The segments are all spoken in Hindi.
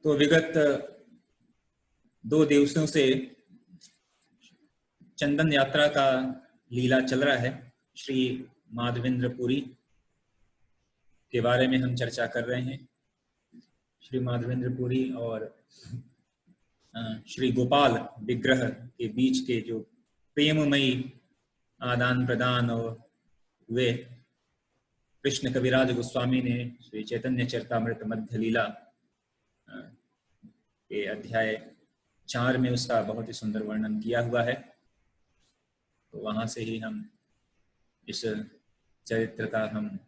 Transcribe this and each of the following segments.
तो विगत 2 दिवसों से चंदन यात्रा का लीला चल रहा है। श्री माधवेंद्र पुरी के बारे में हम चर्चा कर रहे हैं। श्री माधवेंद्र पुरी और श्री गोपाल विग्रह के बीच के जो प्रेममयी आदान प्रदान और वे कृष्ण कविराज गोस्वामी ने श्री चैतन्य चरितामृत मध्य लीला के अध्याय 4 में उसका बहुत ही सुंदर वर्णन किया हुआ है। तो वहां से ही हम इस चरित्र का हम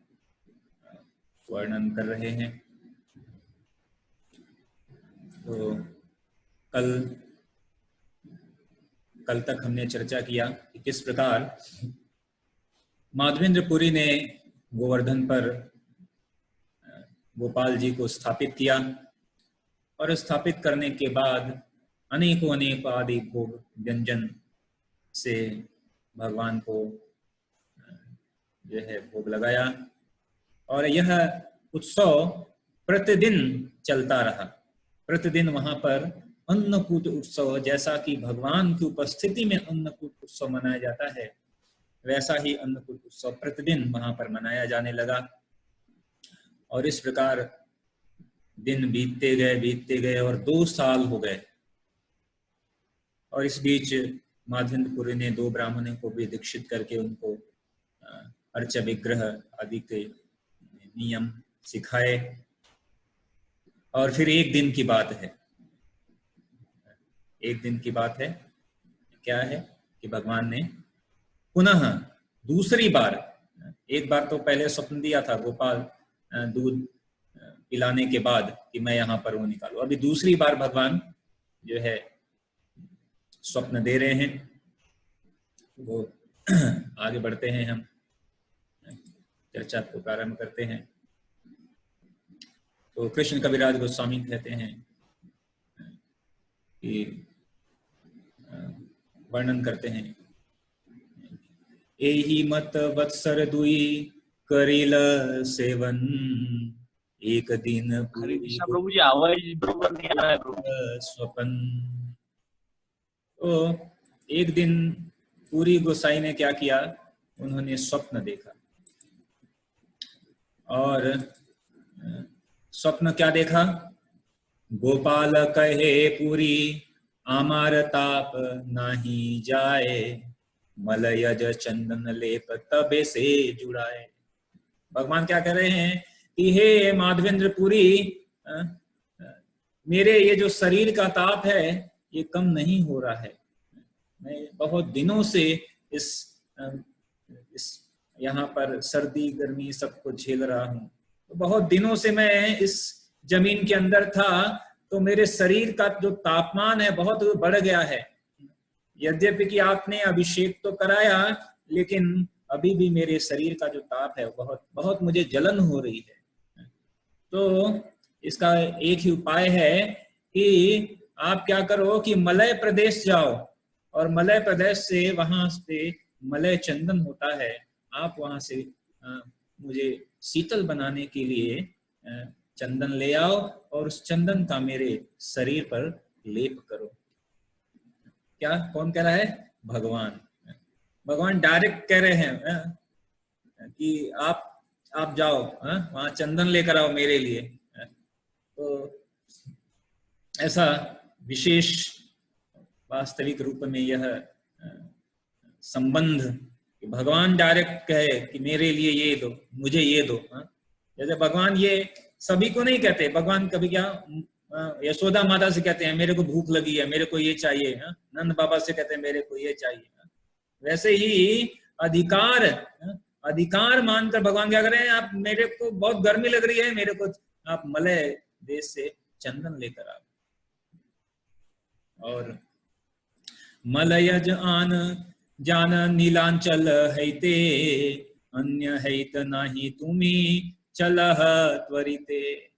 वर्णन कर रहे हैं। तो कल तक हमने चर्चा किया कि किस प्रकार माधवेंद्र पुरी ने गोवर्धन पर गोपाल जी को स्थापित किया और स्थापित करने के बाद अनेकों आदि भोग व्यंजन से भगवान को जो है भोग लगाया और यह उत्सव प्रतिदिन चलता रहा। प्रतिदिन वहां पर अन्नकूट उत्सव, जैसा कि भगवान की उपस्थिति में अन्नकूट उत्सव मनाया जाता है, वैसा ही अन्नकूट उत्सव प्रतिदिन वहां पर मनाया जाने लगा। और इस प्रकार दिन बीतते गए और 2 साल हो गए। और इस बीच माधवेंद्र पुरी ने 2 ब्राह्मणों को भी दीक्षित करके उनको अर्च विग्रह आदि के नियम सिखाए। और फिर एक दिन की बात है, क्या है कि भगवान ने पुनः दूसरी बार, एक बार तो पहले स्वप्न दिया था गोपाल दूध पिलाने के बाद कि मैं यहाँ पर वो निकालूं, अभी दूसरी बार भगवान जो है स्वप्न दे रहे हैं। वो आगे बढ़ते हैं, हम चर्चा को प्रारंभ करते हैं। तो कृष्ण कविराज गोस्वामी कहते हैं कि वर्णन करते हैं, एही मत वत्सर दुई करिल सेवन, एक दिन प्रभु जी आवाज बरोबर नहीं आ रहा है प्रभु। स्वपन। तो एक दिन पुरी गोसाई ने क्या किया, उन्होंने स्वप्न देखा। और स्वप्न क्या देखा, गोपाल कहे पुरी आमार ताप नाही जाए, मलयज चंदन लेप तबे से जुड़ाए। भगवान क्या कह रहे हैं कि हे माधवेंद्र पुरी, मेरे ये जो शरीर का ताप है ये कम नहीं हो रहा है। मैं बहुत दिनों से इस यहाँ पर सर्दी गर्मी सबको झेल रहा हूँ। तो बहुत दिनों से मैं इस जमीन के अंदर था, तो मेरे शरीर का जो तापमान है बहुत बढ़ गया है। यद्यपि कि आपने अभिषेक तो कराया, लेकिन अभी भी मेरे शरीर का जो ताप है बहुत बहुत मुझे जलन हो रही है। तो इसका एक ही उपाय है कि आप क्या करो कि मलय प्रदेश जाओ, और मलय प्रदेश से वहां से मलय चंदन होता है, आप वहां से मुझे शीतल बनाने के लिए चंदन ले आओ और उस चंदन का मेरे शरीर पर लेप करो। क्या कौन कह रहा है, भगवान। भगवान डायरेक्ट कह रहे हैं कि आप जाओ वहां चंदन लेकर आओ मेरे लिए। तो ऐसा विशेष वास्तविक रूप में यह संबंध, भगवान डायरेक्ट कहे कि मेरे लिए ये दो, मुझे ये दो। जैसे भगवान ये सभी को नहीं कहते, भगवान कभी क्या यशोदा माता से कहते हैं मेरे को भूख लगी है, मेरे को ये चाहिए। नंद बाबा से कहते हैं मेरे को ये चाहिए। वैसे ही अधिकार मानकर भगवान क्या कर रहे हैं, आप मेरे को बहुत गर्मी लग रही है, मेरे को आप मलय देश से चंदन लेकर आओ। और मलयज आन जान नीलांचल हैते, अन्य हैत नाही तुम्ही चलह त्वरिते।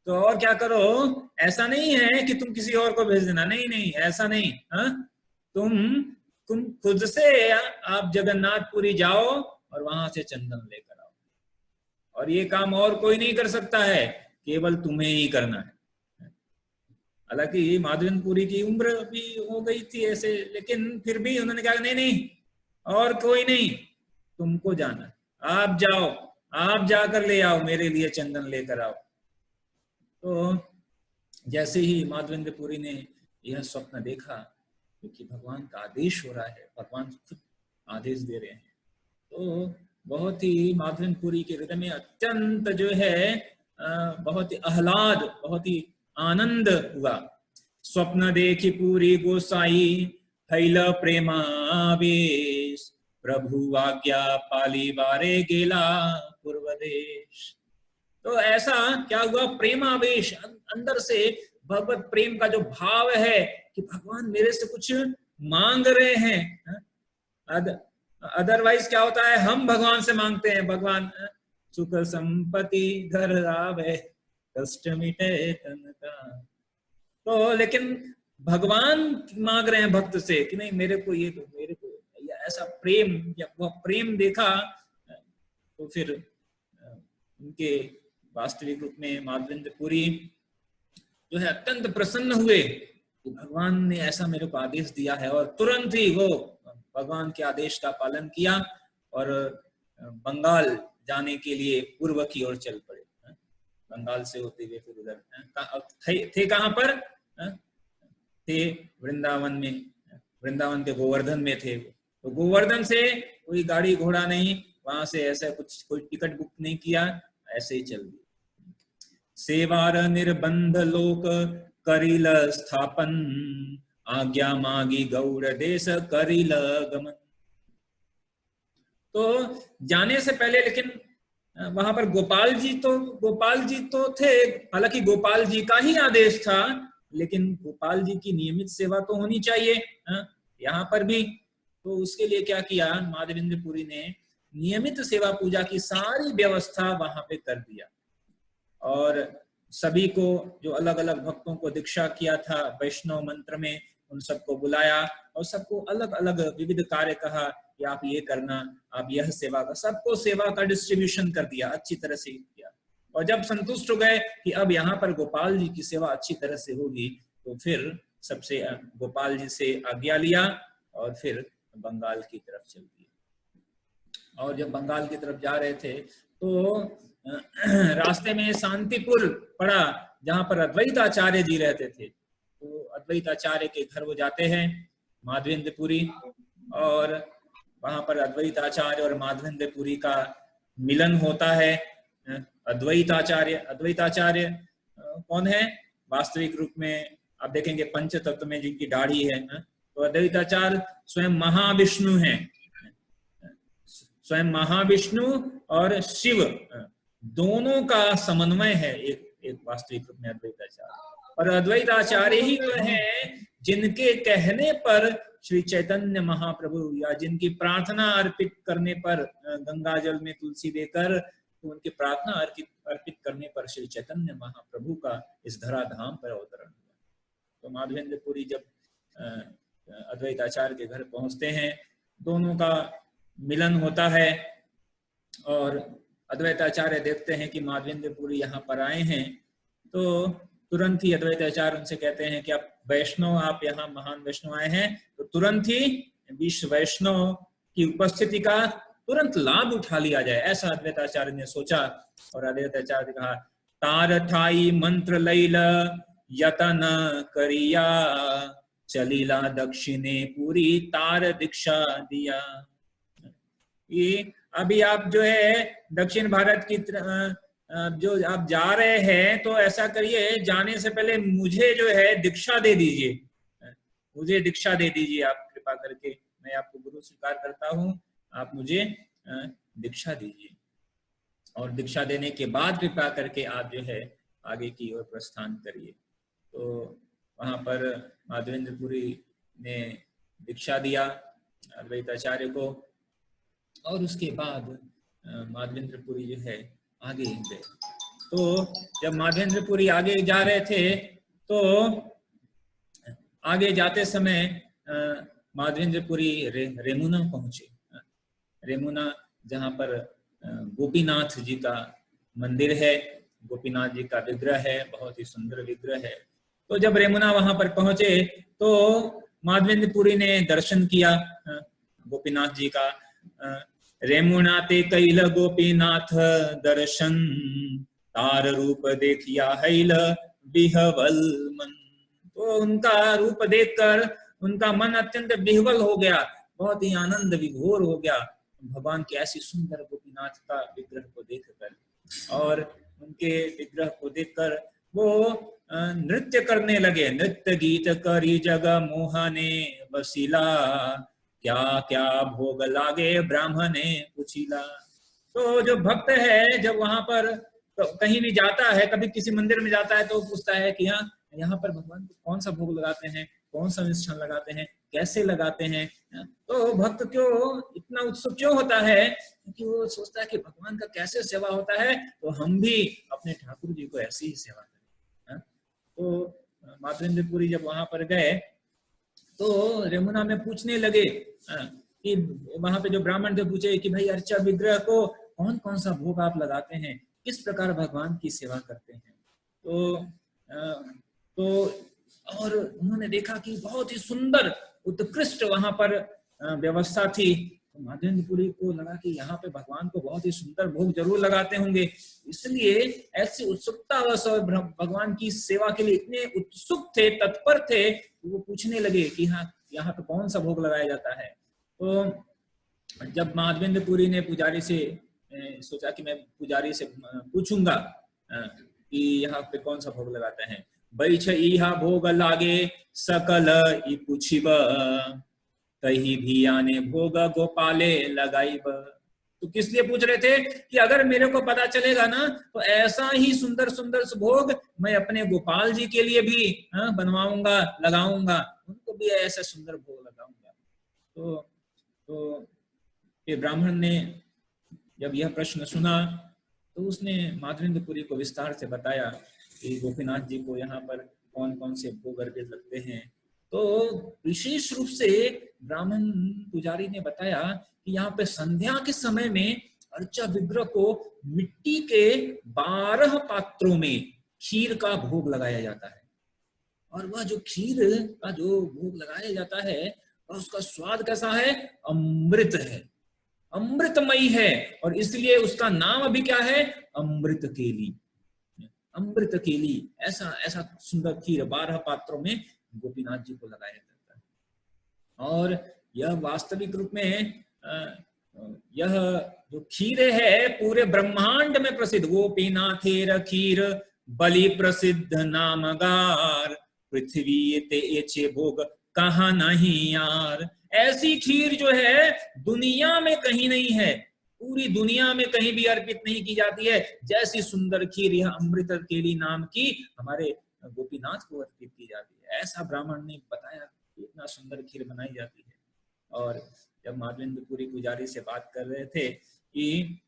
तो और क्या करो, ऐसा नहीं है कि तुम किसी और को भेज देना, नहीं ऐसा नहीं। तुम खुद से आप जगन्नाथपुरी जाओ और वहां से चंदन लेकर आओ। और ये काम और कोई नहीं कर सकता है, केवल तुम्हें ही करना है। हालांकि माधवेंद्रपुरी की उम्र भी हो गई थी ऐसे, लेकिन फिर भी उन्होंने कहा नहीं नहीं और कोई नहीं, तुमको जाना, आप जाओ, आप जाकर ले आओ, मेरे लिए चंदन लेकर आओ। तो जैसे ही माधवेंद्रपुरी ने यह स्वप्न देखा, क्योंकि भगवान का आदेश हो रहा है, भगवान खुद आदेश दे रहे हैं, तो बहुत ही माधवेंद्रपुरी के हृदय में अत्यंत जो है बहुत ही आह्लाद, बहुत ही आनंद हुआ। स्वप्न देखी पूरी गोसाई, थैल प्रेमावेश, प्रभु आज्ञा पाली बारे गेला पूर्व देश। तो ऐसा क्या हुआ, प्रेमावेश, अंदर से भगवत प्रेम का जो भाव है कि भगवान मेरे से कुछ मांग रहे हैं। अदरवाइज क्या होता है, हम भगवान से मांगते हैं, भगवान सुख संपत्ति घर आवे, कष्ट मिटे तन का। तो लेकिन भगवान मांग रहे हैं भक्त से कि नहीं मेरे को ये दो, मेरे को या ऐसा प्रेम, या वह प्रेम देखा तो फिर उनके वास्तविक रूप में माधवेंद्रपुरी जो है अत्यंत प्रसन्न हुए कि भगवान ने ऐसा मेरे को आदेश दिया है, और तुरंत ही वो भगवान के आदेश का पालन किया और बंगाल जाने के लिए पूर्व की ओर चल पड़े। बंगाल से होते हुए फिर उधर थे कहां पर, थे वृंदावन में, वृंदावन के गोवर्धन में थे। तो गोवर्धन से कोई गाड़ी घोड़ा नहीं, वहां से ऐसा कुछ कोई टिकट बुक नहीं किया, ऐसे ही चल दिए। सेवार निर्बंध लोक करिल स्थापन, आज्ञा मागी गौड़ देश करिल गमन। तो जाने से पहले लेकिन वहां पर गोपाल जी तो थे, हालांकि गोपाल जी का ही आदेश था, लेकिन गोपाल जी की नियमित सेवा तो होनी चाहिए यहाँ पर भी। तो उसके लिए क्या किया, माधवेंद्रपुरी ने नियमित सेवा पूजा की सारी व्यवस्था वहां पे कर दिया, और सभी को जो अलग अलग भक्तों को दीक्षा किया था वैष्णव मंत्र में, उन सबको बुलाया और सबको अलग अलग विविध कार्य कहा कि आप ये करना, आप यह सेवा का, सबको सेवा का डिस्ट्रीब्यूशन कर दिया, अच्छी तरह से किया। और जब संतुष्ट हो गए कि अब यहाँ पर गोपाल जी की सेवा अच्छी तरह से होगी, तो फिर सबसे गोपाल जी से आज्ञा लिया और फिर बंगाल की तरफ चल दिए। और जब बंगाल की तरफ जा रहे थे तो रास्ते में शांतिपुर पड़ा, जहां पर अद्वैताचार्य जी रहते थे। तो अद्वैताचार्य के घर वो जाते हैं माधवेंद्रपुरी, और वहां पर अद्वैताचार्य और माधवेंद्रपुरी का मिलन होता है। अद्वैताचार्य कौन है, वास्तविक रूप में आप देखेंगे पंच तत्व में जिनकी दाढ़ी है, तो अद्वैताचार्य स्वयं महाविष्णु हैं, स्वयं महाविष्णु और शिव दोनों का समन्वय है एक वास्तविक रूप में अद्वैताचार्य। और अद्वैताचार्य ही तो है जिनके कहने पर श्री चैतन्य महाप्रभु, या जिनकी प्रार्थना अर्पित करने पर गंगा जल में तुलसी देकर, तो उनकी प्रार्थना अर्पित करने पर श्री चैतन्य महाप्रभु का इस धराधाम पर अवतरण हुआ। तो माधवेंद्रपुरी जब अद्वैताचार्य के घर पहुंचते हैं, दोनों का मिलन होता है, और अद्वैताचार्य देखते हैं कि माधवेंद्रपुरी यहाँ पर आए हैं, तो तुरंत ही अद्वैताचार्य उनसे कहते हैं कि आप वैष्णव, आप यहाँ महान वैष्णव आए हैं, तो तुरंत ही विश्व वैष्णव की उपस्थिति का तुरंत लाभ उठा लिया जाए, ऐसा अद्वैताचार्य ने सोचा। और अद्वैताचार्य ने कहा, तार ठाई मंत्र लैल यतन करिया, चलीला दक्षिणे पूरी तार दीक्षा दिया। ये अभी आप जो है दक्षिण भारत की जो आप जा रहे हैं, तो ऐसा करिए जाने से पहले मुझे जो है दीक्षा दे दीजिए, मुझे दीक्षा दे दीजिए आप कृपा करके, मैं आपको गुरु स्वीकार करता हूँ, आप मुझे दीक्षा दीजिए। और दीक्षा देने के बाद कृपा करके आप जो है आगे की ओर प्रस्थान करिए। तो वहां पर माधवेंद्रपुरी ने दीक्षा दिया अद्वैताचार्य को, और उसके बाद माधवेंद्रपुरी जो है आगे गए। तो जब माधवेंद्रपुरी आगे जा रहे थे, तो आगे जाते समय माधवेंद्रपुरी रेमुना पहुंचे। रेमुना जहाँ पर गोपीनाथ जी का मंदिर है, गोपीनाथ जी का विग्रह है, बहुत ही सुंदर विग्रह है। तो जब रेमुना वहां पर पहुंचे तो माधवेंद्रपुरी ने दर्शन किया गोपीनाथ जी का। रेमुना ते कैल गोपीनाथ दर्शन, तार रूप देखिया हैल बिहवल मन। तो उनका रूप देखकर उनका मन अत्यंत बिहवल हो गया, बहुत ही आनंद विभोर हो गया भगवान के ऐसी सुंदर गोपीनाथ का विग्रह को देखकर। और उनके विग्रह को देखकर वो नृत्य करने लगे। नृत्य गीत करी जग मोहने बसीला, क्या क्या भोग लागे ब्राह्मणे पुछीला। तो जो भक्त है जब वहां पर तो कहीं भी जाता है, कभी किसी मंदिर में जाता है तो पूछता है कि हाँ यहाँ पर भगवान को कौन सा भोग लगाते हैं, कौन सा मिष्ठान लगाते हैं, कैसे लगाते हैं। तो भक्त क्यों इतना उत्सुक क्यों होता है, क्योंकि वो सोचता है कि भगवान का कैसे सेवा होता है, तो हम भी अपने ठाकुर जी को ऐसी ही सेवा करें। तो माधवेंद्रपुरी जब वहां पर गए तो रेमुना में पूछने लगे कि वहां पे जो ब्राह्मण थे पूछे कि भाई अर्चा विग्रह को कौन कौन सा भोग आप लगाते हैं, किस प्रकार भगवान की सेवा करते हैं। तो और उन्होंने देखा कि बहुत ही सुंदर उत्कृष्ट वहां पर व्यवस्था थी। तो माधवेंद्रपुरी को लगा कि यहाँ पे भगवान को बहुत ही सुंदर भोग जरूर लगाते होंगे, इसलिए ऐसी उत्सुकता भगवान की सेवा के लिए इतने उत्सुक थे, तत्पर थे, वो पूछने लगे कि हाँ यहाँ पे कौन सा भोग लगाया जाता है। तो जब माधवेंद्रपुरी ने पुजारी से सोचा कि मैं पुजारी से पूछूंगा कि यहाँ पे कौन सा भोग लगाते हैं। बैछ इहा भोग लागे सकल ई पूछिब, कहीं भी आने भोग गोपाले लगाइब। तो किस लिए पूछ रहे थे कि अगर मेरे को पता चलेगा ना तो ऐसा ही सुंदर सुंदर भोग मैं अपने गोपाल जी के लिए भी बनवाऊंगा, लगाऊंगा, उनको भी ऐसा सुंदर भोग लगाऊंगा। तो ये ब्राह्मण ने जब यह प्रश्न सुना तो उसने माधवेंद्रपुरी को विस्तार से बताया कि गोपीनाथ जी को यहाँ पर कौन कौन से भोग अर्पित लगते हैं। तो विशेष रूप से ब्राह्मण पुजारी ने बताया कि यहाँ पे संध्या के समय में अर्चा विग्रह को मिट्टी के 12 पात्रों में खीर का भोग लगाया जाता है। और वह जो खीर का जो भोग लगाया जाता है उसका स्वाद कैसा है, अमृत है, अमृतमयी है। और इसलिए उसका नाम अभी क्या है, अमृत केली। अमृत केली ऐसा ऐसा सुंदर खीर 12 पात्रों में गोपीनाथ जी को लगाया जाता है। और यह वास्तविक रूप में यह जो खीर है पूरे ब्रह्मांड में प्रसिद्ध। गोपीनाथेर खीर बलि प्रसिद्ध नामगार, पृथ्वी ते एचे भोग कहा नहीं यार। ऐसी खीर जो है दुनिया में कहीं नहीं है, पूरी दुनिया में कहीं भी अर्पित नहीं की जाती है जैसी सुंदर खीर यह अमृत केली नाम की हमारे गोपीनाथ को अर्पित की जाती है। ऐसा ब्राह्मण ने बताया इतना सुंदर खीर बनाई जाती है। और जब माधवेंद्रपुरी पुजारी से बात कर रहे थे कि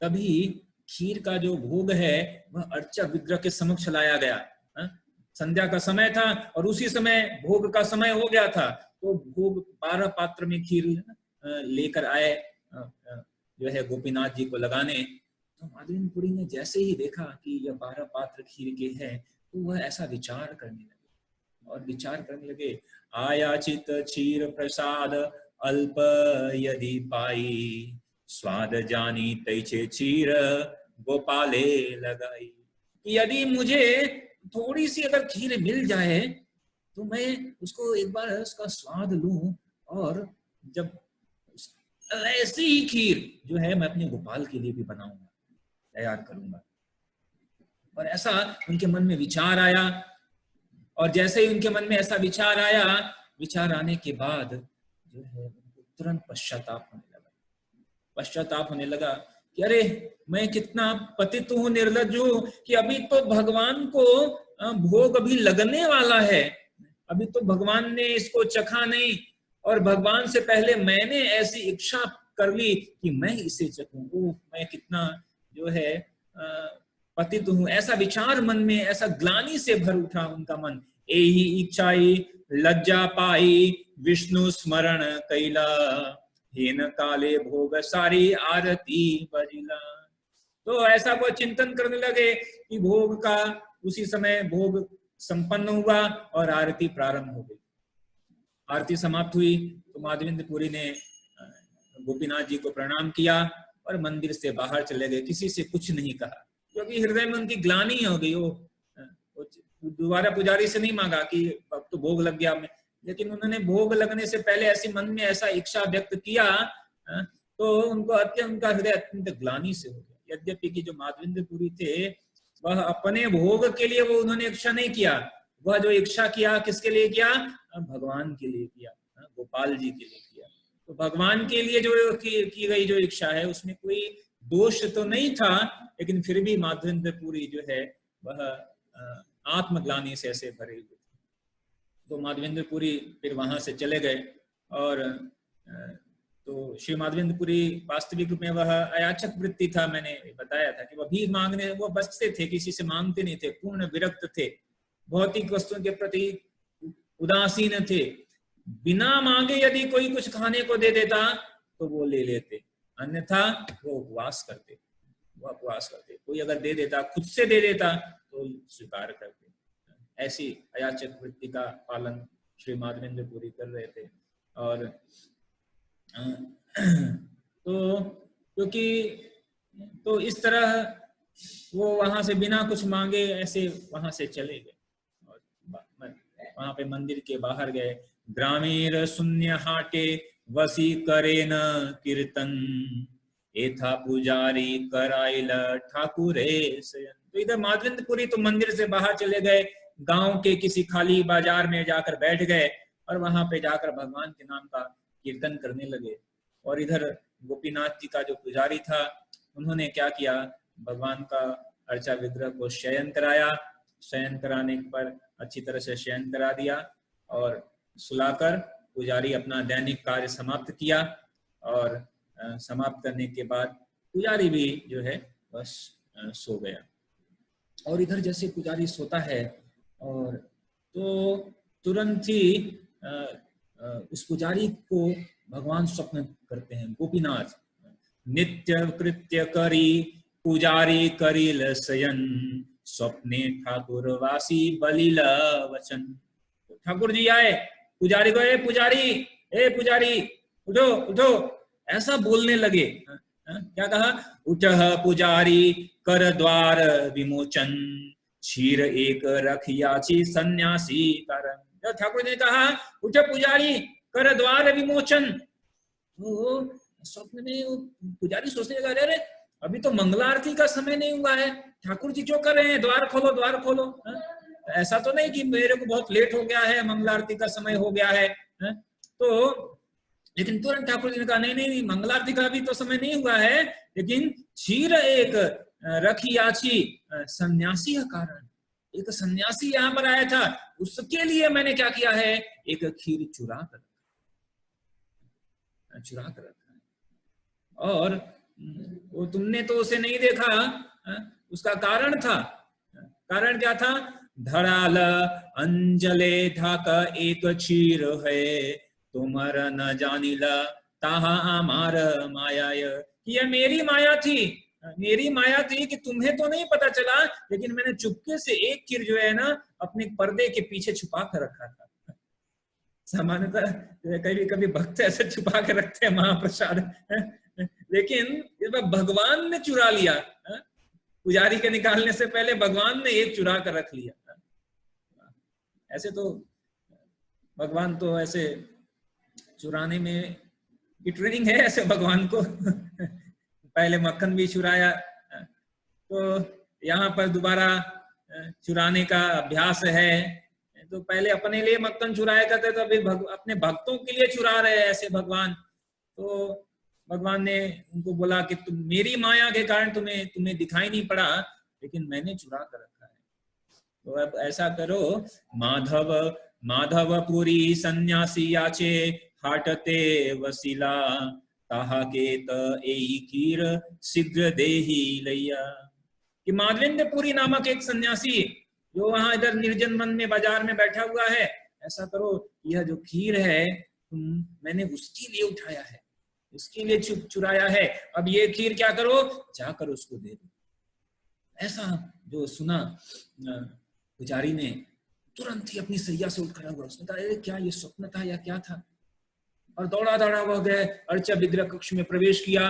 तभी खीर का जो भोग है वह अर्चा विग्रह के समक्ष लाया गया। संध्या का समय था और उसी समय भोग का समय हो गया था। तो भोग 12 पात्र में खीर लेकर आए जो है गोपीनाथ जी को लगाने। तो माधवेंद्रपुरी ने जैसे ही देखा कि यह 12 पात्र खीर के हैं तो वह ऐसा विचार करने लगे और विचार करने लगे, आयाचित क्षीर प्रसाद अल्प यदि पाई, स्वाद जानी तैचे क्षीर गोपाले लगाई। यदि मुझे थोड़ी सी अगर खीर मिल जाए तो मैं उसको एक बार उसका स्वाद लूं और जब ऐसी ही खीर जो है मैं अपने गोपाल के लिए भी बनाऊंगा, तैयार करूंगा। और ऐसा उनके मन में विचार आया। और जैसे ही उनके मन में ऐसा विचार आया, विचार आने के बाद जो है उनको तुरंत पश्चाताप होने लगा कि अरे मैं कितना पतित हूं, निर्लज्ज हूं कि अभी तो भगवान को भोग अभी लगने वाला है, अभी तो भगवान ने इसको चखा नहीं और भगवान से पहले मैंने ऐसी इच्छा कर ली कि मैं इसे चखूं। मैं कितना जो है पतित हूं। ऐसा विचार मन में, ऐसा ग्लानि से भर उठा उनका मन। एही इच्छाई लज्जा पाई विष्णु स्मरण कैला, हेन काले भोग सारी आरती बजिला। तो ऐसा वो चिंतन करने लगे कि भोग का उसी समय भोग संपन्न हुआ और आरती प्रारंभ हो गई। आरती समाप्त हुई तो माधवेंद्र पुरी ने गोपीनाथ जी को प्रणाम किया और मंदिर से बाहर चले गए, किसी से कुछ नहीं कहा, क्योंकि हृदय में उनकी ग्लानि हो गई। वो दोबारा पुजारी से नहीं मांगा कि अब तो भोग लग गया, लेकिन उन्होंने भोग लगने से पहले ऐसी मन में ऐसा इच्छा व्यक्त किया तो उनको उनका हृदय अत्यंत ग्लानि से हो गया। यद्यपि कि जो माधवेंद्र पुरी थे वह अपने भोग के लिए वो उन्होंने इच्छा नहीं किया, वह जो इच्छा किया किसके लिए किया? भगवान के लिए किया, गोपाल जी के लिए किया। तो भगवान के लिए जो की गई जो इच्छा है उसमें कोई दोष तो नहीं था, लेकिन फिर भी माधवेंद्र पुरी जो है वह आत्मग्लानि से ऐसे भरे हुए थे। तो माधवेंद्र पुरी फिर वहां से चले गए। और तो श्री माधवेंद्र पुरी वास्तविक रूप में वह अयाचक वृत्ति था। मैंने बताया था कि वह भीख मांगने वो बचते थे, किसी से मांगते नहीं थे, पूर्ण विरक्त थे, भौतिक वस्तुओं के प्रति उदासीन थे। बिना मांगे यदि कोई कुछ खाने को दे देता तो वो ले लेते, अन्यथा वो उपवास करते। कोई अगर दे देता, खुद से दे देता तो स्वीकार करते। ऐसी अयाचक वृत्ति का पालन श्री माधवेंद्र पुरी कर रहे थे। और तो इस तरह वो वहां से बिना कुछ मांगे ऐसे वहां से चले गए और वहां पे मंदिर के बाहर गए। ग्रामीण शून्य हाटे वसी करे न कीर्तन, एथा पुजारी कराइल ठाकुरे शयन। तो इधर माधवेंद्र पुरी तो मंदिर से बाहर चले गए, गांव के किसी खाली बाजार में जाकर बैठ गए और वहां पे जाकर भगवान के नाम का कीर्तन करने लगे। और इधर गोपीनाथ जी का जो पुजारी था उन्होंने क्या किया, भगवान का अर्चा विग्रह को शयन कराया। शयन कराने पर अच्छी तरह से शयन करा दिया और सुलाकर पुजारी अपना दैनिक कार्य समाप्त किया। और समाप्त करने के बाद पुजारी भी जो है बस सो गया। और इधर जैसे पुजारी सोता है और तो तुरंत ही उस पुजारी को भगवान स्वप्न करते हैं। गोपीनाथ नित्य कृत्य करी पुजारी करिल शयन, स्वप्ने ठाकुर वासी बलिल वचन। ठाकुर जी आए, पुजारी को, ए पुजारी उठो उठो, ऐसा बोलने लगे। क्या कहा? उठह पुजारी कर द्वार विमोचन, क्षीर एक रखियाची सन्यासी कारण। जब ठाकुर जी ने कहा उठे पुजारी कर द्वार विमोचन, तो स्वप्न में पुजारी सोचने लगा, अरे अभी तो मंगला आरती का समय नहीं हुआ है, ठाकुर जी क्यों कर रहे हैं द्वार खोलो द्वार खोलो। ऐसा तो नहीं कि मेरे को बहुत लेट हो गया है, मंगला आरती का समय हो गया है। तो लेकिन तुरंत ठाकुर जी ने कहा नहीं, मंगला आरती का अभी तो समय नहीं हुआ है, लेकिन क्षीर एक रखियाची सन्यासी का कारण, एक सन्यासी यहाँ पर आया था, उसके लिए मैंने क्या किया है, एक खीर चुरा कर रखा है। और वो तुमने तो उसे नहीं देखा, उसका कारण था। कारण क्या था? धड़ाल अंजले धाका एक क्षीर है, तुम्हार न जानिला ताहा आमार माया। ये मेरी माया थी कि तुम्हें तो नहीं पता चला, लेकिन मैंने चुपके से एक खीर जो है ना अपने पर्दे के पीछे छुपा कर रखा था। सामान्यतः कभी कभी भक्त ऐसे छुपा के रखते हैं महाप्रसाद, लेकिन इस बार भगवान ने चुरा लिया। पुजारी के निकालने से पहले भगवान ने एक चुरा कर रख लिया। ऐसे तो भगवान तो ऐसे चुराने में की ट्रेनिंग है ऐसे भगवान को। पहले मक्खन भी चुराया, तो यहाँ पर दोबारा चुराने का अभ्यास है। तो पहले अपने लिए मक्खन चुराया करते, तो अभी अपने भक्तों के लिए चुरा रहे हैं ऐसे भगवान। तो भगवान ने उनको बोला कि तुम मेरी माया के कारण तुम्हें दिखाई नहीं पड़ा, लेकिन मैंने चुरा कर रखा है। तो अब ऐसा करो, माधव पुरी सन्यासी याचे हाटते वसीला, ताहा के एई खीर शीघ्र देही लैया। कि माधवेंद्र पुरी नामक एक सन्यासी जो वहां इधर निर्जन मन में बाजार में बैठा हुआ है, ऐसा करो यह जो खीर है मैंने उसके लिए उठाया है, उसके लिए चुराया है, अब ये खीर क्या करो, जाकर उसको दे दो। ऐसा जो सुना पुजारी ने तुरंत ही अपनी सैया से उठ खड़ा हुआ। उसने कहा अरे क्या ये स्वप्न था या क्या था, और दौड़ा दौड़ा वह गए, अर्चा विग्रह कक्ष में प्रवेश किया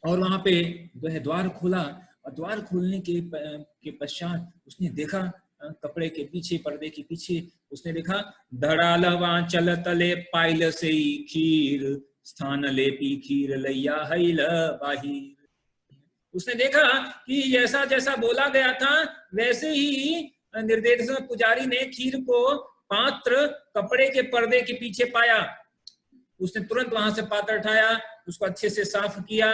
और वहां पे जो है द्वार खोला, और द्वार खोलने के पश्चात उसने देखा कपड़े के पीछे, पर्दे के पीछे उसने देखा धड़ालवा चल तले पाइल से खीर स्थान लेपी खीर लैया हैल बाहिर। उसने देखा कि जैसा जैसा बोला गया था वैसे ही निर्देशक पुजारी ने खीर को पात्र कपड़े के पर्दे के पीछे पाया। उसने तुरंत वहां से पात्र उठाया, उसको अच्छे से साफ किया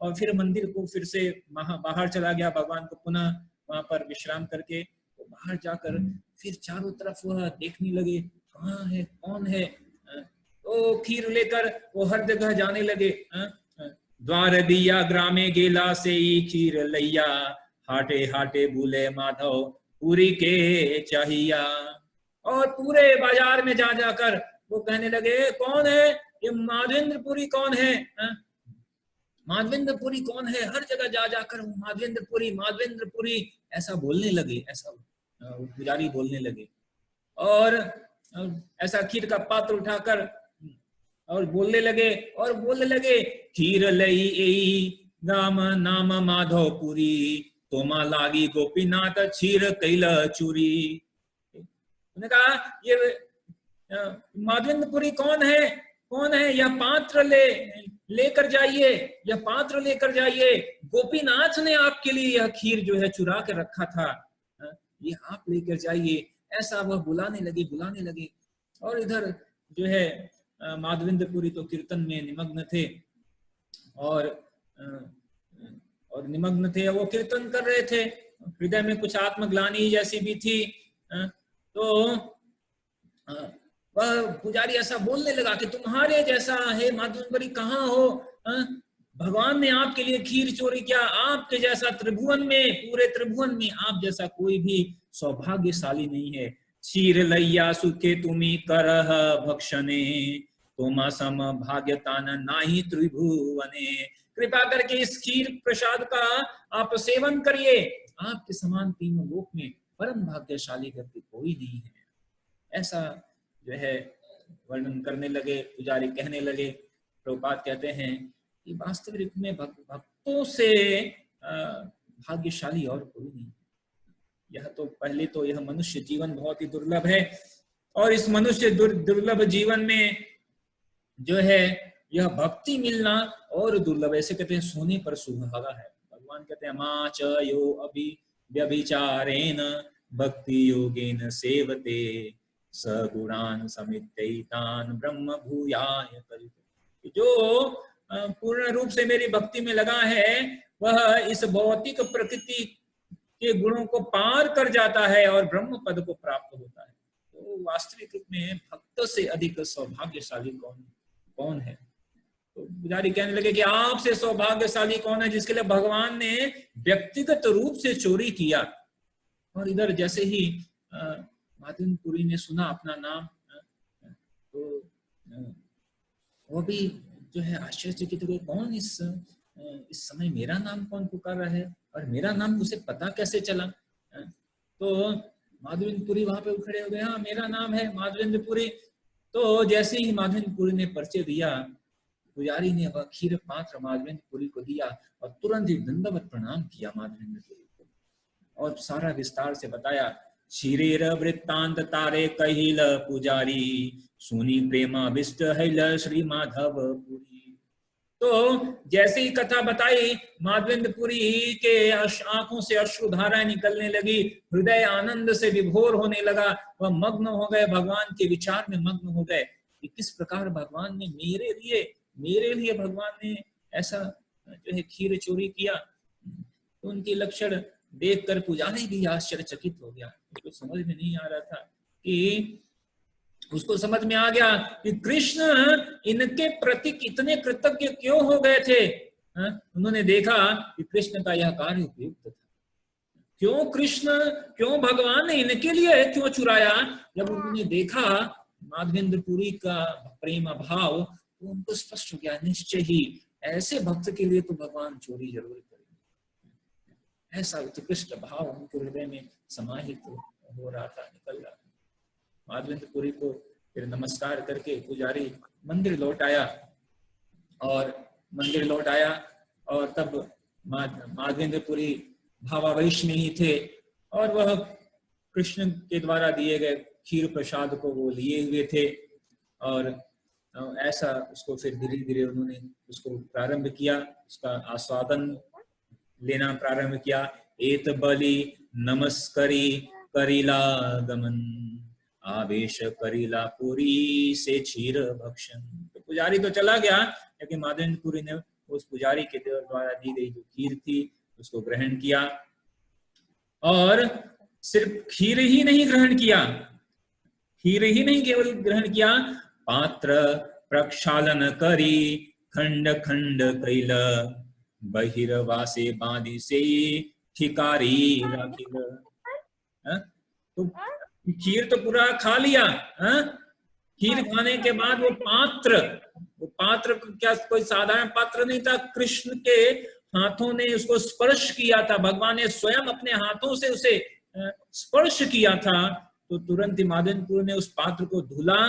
और फिर मंदिर को फिर से बाहर चला गया। भगवान को पुनः वहां पर विश्राम करके तो बाहर जाकर फिर चारों तरफ वह देखने लगे कहाँ है कौन है। तो खीर लेकर वो हर जगह जाने लगे। द्वार दिया ग्रामे गेला से खीर लैया हाटे हाटे भूले माधव पूरी के चाहिया। और पूरे बाजार में जा जाकर वो कहने लगे कौन है ये माधवेंद्रपुरी कौन है, माधवेंद्रपुरी कौन है। हर जगह जा जाकर माधवेंद्रपुरी माधवेंद्रपुरी ऐसा बोलने लगे, ऐसा पुजारी बोलने लगे। और ऐसा खीर का पात्र उठाकर और बोलने लगे खीर लई गाम नाम माधवपुरी तोमा लागी गोपीनाथ क्षीर कैल चूरी। उन्होंने कहा ये माधवेंद्रपुरी कौन है, यह पात्र लेकर जाइए, यह पात्र लेकर जाइए। गोपीनाथ ने आपके लिए यह खीर जो है चुरा के रखा था, ये आप लेकर जाइए। ऐसा वह बुलाने लगे। और इधर जो है माधवेंद्रपुरी तो कीर्तन में निमग्न थे और निमग्न थे, वो कीर्तन कर रहे थे। हृदय में कुछ आत्मग्लानि जैसी भी थी। तो वह पुजारी ऐसा बोलने लगा कि तुम्हारे जैसा है माधवेंद्रपुरी कहाँ हो, भगवान ने आपके लिए खीर चोरी किया। आपके जैसा त्रिभुवन में, पूरे त्रिभुवन में आप जैसा कोई भी सौभाग्यशाली नहीं है। क्षीर लैया सुखे तुम्ही करह भक्षणे तोमा सम भाग्यतान नाही त्रिभुवने। कृपा करके इस खीर प्रसाद का आप सेवन करिए, आपके समान तीनों लोक में परम भाग्यशाली व्यक्ति कोई नहीं है। ऐसा जो है वर्णन करने लगे पुजारी, कहने लगे। प्रभुपाद कहते हैं कि वास्तविक में भक्तों से भाग्यशाली और कोई नहीं। यह तो पहले तो यह मनुष्य जीवन बहुत ही दुर्लभ है, और इस मनुष्य दुर्लभ जीवन में जो है यह भक्ति मिलना और दुर्लभ। ऐसे कहते हैं सोने पर सुहागा है। भगवान कहते हैं माच यो अभि व्यभिचारेण भक्ति योगेन सेवते सगुणान समित्यैतान ब्रह्म भूयाय कल्पते। जो पूर्ण रूप से मेरी भक्ति में लगा है वह इस भौतिक प्रकृति के गुणों को पार कर जाता है और ब्रह्म पद को प्राप्त होता है। तो वास्तविक रूप में भक्त से अधिक सौभाग्यशाली कौन है। तो पुजारी कहने लगे कि आपसे सौभाग्यशाली कौन है जिसके लिए भगवान ने व्यक्तिगत रूप से चोरी किया। और इधर जैसे ही माधवेंद्रपुरी ने सुना अपना नाम, तो वो भी जो है आश्चर्यचकित हुए, कौन इस समय मेरा नाम कौन पुकार रहा है और मेरा नाम उसे पता कैसे चला। तो माधवेंद्रपुरी वहां पे खड़े हो गए, हाँ मेरा नाम है माधवेंद्रपुरी। तो जैसे ही माधवेंद्रपुरी ने परिचय दिया, पुजारी ने वह खीर पात्र माधवेंद्रपुरी को दिया और तुरंत ही दंडवत प्रणाम किया माधवेंद्रपुरी को और सारा विस्तार से बताया। क्षीरेर वृत्तांत तारे कहिल पुजारी सुनी प्रेमाभिष्ट हैल श्री माधवपुरी। तो जैसे ही कथा बताई माधवेंद्रपुरी के आंखों से अश्रुधाराएं निकलने लगी, हृदय आनंद से विभोर होने लगा। वह मग्न हो गए, भगवान के विचार में मग्न हो गए कि किस प्रकार भगवान ने मेरे लिए भगवान ने ऐसा जो है खीर चोरी किया। तो उनके लक्षण देखकर पुजारी भी आश्चर्यचकित हो गया। उसको समझ में नहीं आ रहा था कि उसको समझ में आ गया कि कृष्ण इनके प्रति कितने कृतज्ञ क्यों हो गए थे। उन्होंने देखा कि कृष्ण का यह कार्य उपयुक्त था। क्यों भगवान ने इनके लिए क्यों चुराया। जब उन्होंने देखा माधवेंद्रपुरी का प्रेम भाव, तो उनको स्पष्ट हो गया निश्चय ही ऐसे भक्त के लिए तो भगवान चोरी जरूर करेंगे। ऐसा उत्कृष्ट भाव उनके हृदय में समाहित हो रहा था, निकल रहा था। माधवेंद्रपुरी को फिर नमस्कार करके पुजारी मंदिर लौट आया, और तब माधवेंद्रपुरी भावावेश में ही थे, और वह कृष्ण के द्वारा दिए गए खीर प्रसाद को वो लिए हुए थे। और ऐसा उसको फिर धीरे धीरे उन्होंने उसको प्रारंभ किया, उसका आस्वादन लेना प्रारंभ किया। एत बलि नमस्करी करिला गमन, आवेश करिला पुरी से क्षीर भक्षण। तो पुजारी तो चला गया, लेकिन माधवेंद्रपुरी ने उस पुजारी के द्वारा दी गई जो खीर थी उसको ग्रहण किया, और सिर्फ खीर ही नहीं ग्रहण किया, खीर ही नहीं केवल ग्रहण किया, पात्र प्रक्षालन करी खंड खंड कैल, बहिर्वासे बांधी से ठिकारी राखिल। तो खीर तो पूरा खा लिया, खीर खाने के बाद वो पात्र क्या कोई साधारण पात्र नहीं था, कृष्ण के हाथों ने उसको स्पर्श किया था, भगवान ने स्वयं अपने हाथों से उसे स्पर्श किया था। तो तुरंत ही माधवेंद्रपुरी ने उस पात्र को धुला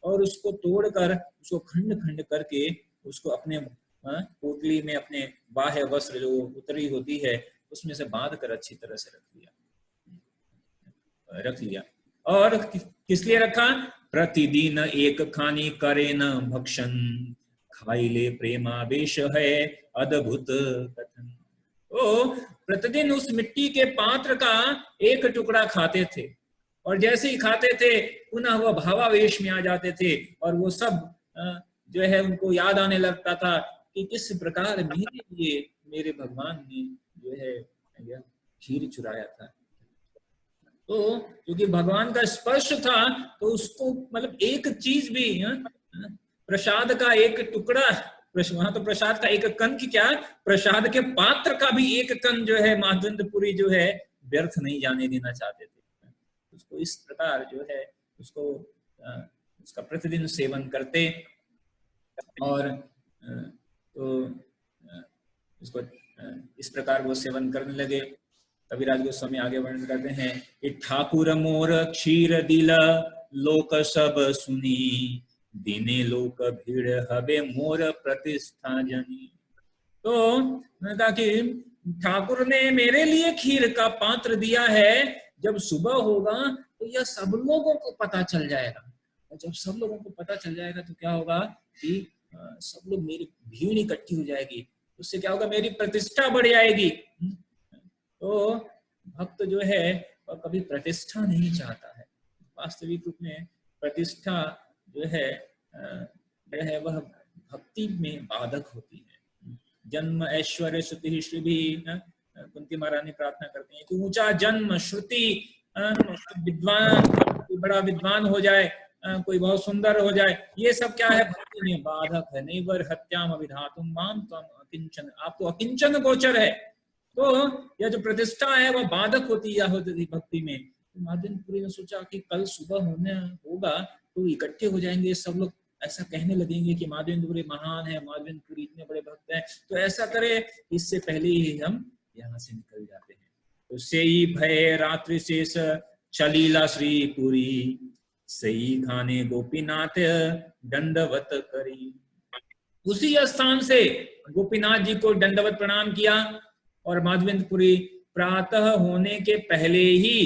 और उसको तोड़कर उसको खंड खंड करके उसको अपने पोटली में, अपने बाह्य वस्त्र जो उतरी होती है उसमें से बांध कर अच्छी तरह से रख लिया। और किस लिए रखा? प्रतिदिन एक खानी करे न भक्षण, खाई ले प्रेमावेश है अद्भुत कथन। तो प्रतिदिन उस मिट्टी के पात्र का एक टुकड़ा खाते थे, और जैसे ही खाते थे पुनः वह भावावेश में आ जाते थे, और वो सब जो है उनको याद आने लगता था कि किस प्रकार मेरे लिए मेरे भगवान ने जो है यह खीर चुराया था। तो क्योंकि भगवान का स्पर्श था तो उसको मतलब एक चीज भी, प्रसाद का एक टुकड़ा, वहां तो प्रसाद का एक कण की क्या, प्रसाद के पात्र का भी एक कण जो है माधवेंद्रपुरी जो है व्यर्थ नहीं जाने देना चाहते थे। उसको इस प्रकार जो है उसको उसका प्रतिदिन सेवन करते, और तो इसको इस प्रकार वो सेवन करने लगे। कविराज गोस्वामी आगे वर्णन करते हैं कि ठाकुर मोर क्षीर दिल लोक सब सुनी, दिने लोक भीड़ हबे मोर प्रतिष्ठा जनी। तो मैंने कहा कि ठाकुर ने मेरे लिए खीर का पात्र दिया है, जब सुबह होगा तो यह सब लोगों को पता चल जाएगा, और जब सब लोगों को पता चल जाएगा तो क्या होगा कि सब लोग, मेरी भीड़ इकट्ठी हो जाएगी, उससे क्या होगा, मेरी प्रतिष्ठा बढ़ जाएगी। तो भक्त जो है वह कभी प्रतिष्ठा नहीं चाहता है, वास्तविक रूप में प्रतिष्ठा जो है वह भक्ति में बाधक होती है। जन्म ऐश्वर्य श्रुति श्री भी कुंती महारानी प्रार्थना करती है कि ऊंचा जन्म, श्रुति, विद्वान, बड़ा विद्वान हो जाए, कोई बहुत सुंदर हो जाए, ये सब क्या है, भक्ति में बाधक है। नैवर हत्याम अविधातुम माम त्वम अकिंचन, आप तो अकिंचन गोचर है। तो यह जो प्रतिष्ठा है वह बाधक होती है भक्ति में। तो माधवेंद्रपुरी ने सोचा कि कल सुबह होगा तो इकट्ठे हो जाएंगे सब लोग, ऐसा कहने लगेंगे कि माधवेंद्रपुरी महान है, माधवेंद्रपुरी इतने बड़े भक्त हैं, तो ऐसा करे इससे पहले ही हम यहाँ से निकल जाते हैं। तो सेई भय रात्रि शेष चलीला श्रीपुरी, सही खाने गोपीनाथ दंडवत करी। उसी स्थान से गोपीनाथ जी को दंडवत प्रणाम किया, और माधवेंद्रपुरी प्रातः होने के पहले ही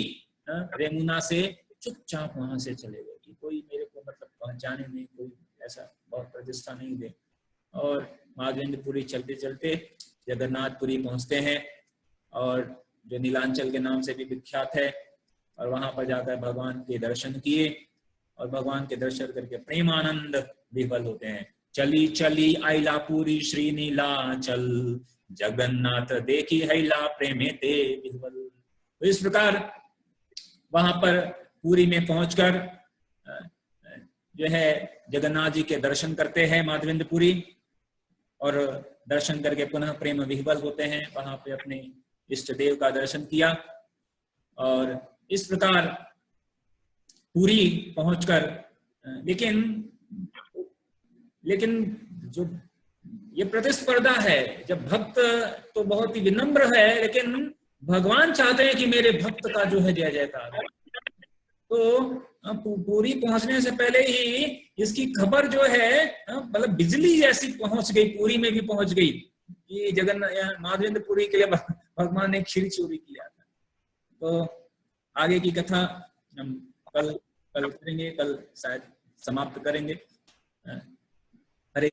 रेमुना से चुपचाप वहां से चले गए कि कोई मेरे को मतलब पहचाने नहीं, कोई ऐसा बहुत प्रतिष्ठा नहीं दे। और माधवेंद्रपुरी चलते चलते जगन्नाथपुरी पहुंचते हैं, और जो नीलांचल के नाम से भी विख्यात है, और वहां पर जाकर भगवान के दर्शन किए, और भगवान के दर्शन करके प्रेमानंद विह्वल होते हैं। चली चली आइलापुरी श्री नीलाचल, जगन्नाथ देखी हैला प्रेमे ते विह्वल। तो इस प्रकार वहां पर पुरी में पहुंचकर जो है जगन्नाथ जी के दर्शन करते हैं माधवेंद्रपुरी, और दर्शन करके पुनः प्रेम विह्वल होते हैं। वहां पे अपने इष्ट देव का दर्शन किया, और इस प्रकार पुरी पहुंचकर, लेकिन जो ये प्रतिस्पर्धा है, जब भक्त तो बहुत ही विनम्र है, लेकिन भगवान चाहते हैं कि मेरे भक्त का जो है जय जयकार हो। तो पूरी पहुंचने से पहले ही इसकी खबर जो है मतलब बिजली जैसी पहुंच गई, पूरी में भी पहुंच गई कि जगन्नाथ माधवेंद्रपुरी के लिए भगवान ने खीर चोरी किया था। तो आगे की कथा हम कल करेंगे, कल शायद समाप्त करेंगे। हरे